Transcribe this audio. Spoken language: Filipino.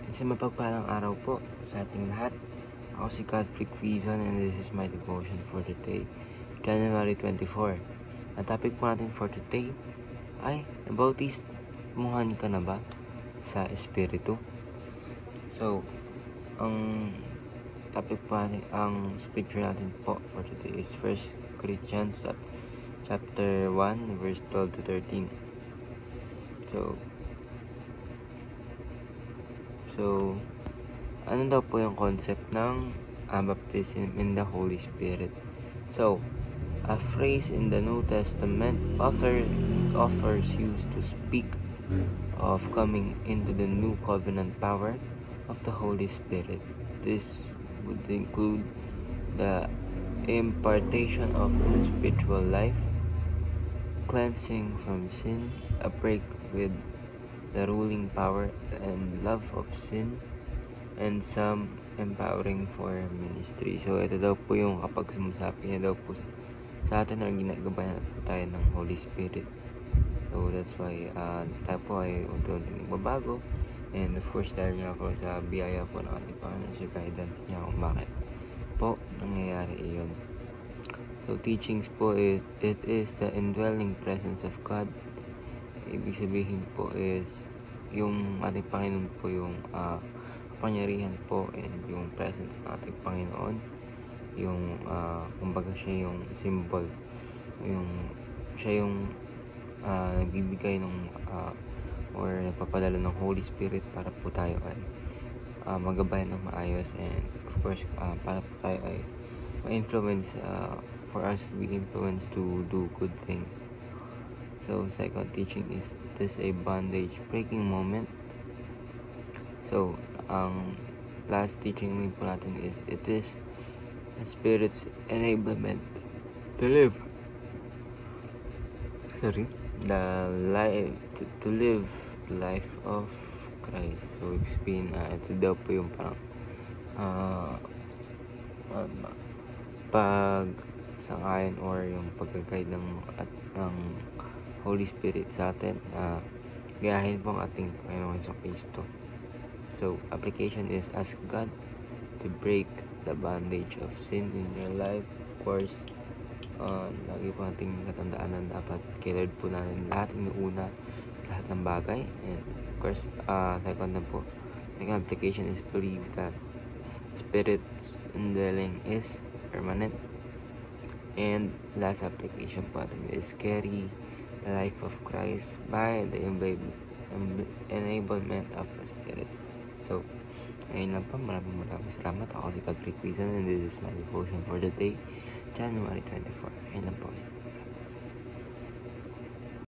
Isang mapagpalang araw po sa ating lahat. Ako si Godfrey Quizon and this is my devotion for today, January 24. Ang topic po natin for today ay nabautismuhan ka na ba sa Espiritu? So, ang topic po natin, ang scripture natin po for today is 1 Corinthians chapter 1 verse 12 to 13. So, ano daw po yung concept ng baptism in the Holy Spirit? So, a phrase in the New Testament offers used to speak of coming into the new covenant power of the Holy Spirit. This would include the impartation of new spiritual life, cleansing from sin, a break with the ruling power and love of sin, and some empowering for ministry. So, ito daw po yung kapag sumusabi niya daw po sa atin na ginagabayan po tayo ng Holy Spirit. So, that's why tayo po ay unti-unti nagbabago. And of course, dahil nga po sa biyaya po ng ating Panginoon, sa guidance niya kung bakit po nangyayari iyon. So, teachings po, it is the indwelling presence of God. Ibig sabihin po is yung ating Panginoon po yung kapangyarihan po and yung presence ng ating Panginoon, yung kumbaga siya yung symbol, siya yung nagbibigay ng or nagpapadala ng Holy Spirit para po tayo ay magabayan ng maayos, and of course para po tayo ay ma-influence, for us to be influenced to do good things. So, second teaching is this a bondage breaking moment. So, ang last teaching din po natin is it is the Spirit's enablement to live to live life of Christ. So, ibig sabihin, ito daw po yung parang pag-sangayon or yung pag-guide ng Holy Spirit sa atin, gayahin po ang ating Panginoon sa Kristo. So, application is ask God to break the bondage of sin in your life. Of course, lagi po nating katandaan na dapat kay Lord po natin lahat inuuna, lahat ng bagay. And of course, second application is believe that Spirit's indwelling is permanent. And last application po natin is carry the life of Christ by the enablement of the Spirit. So, ayun lang po. Maraming salamat. Ako si Patrick Quizon and this is my devotion for the day, January 24.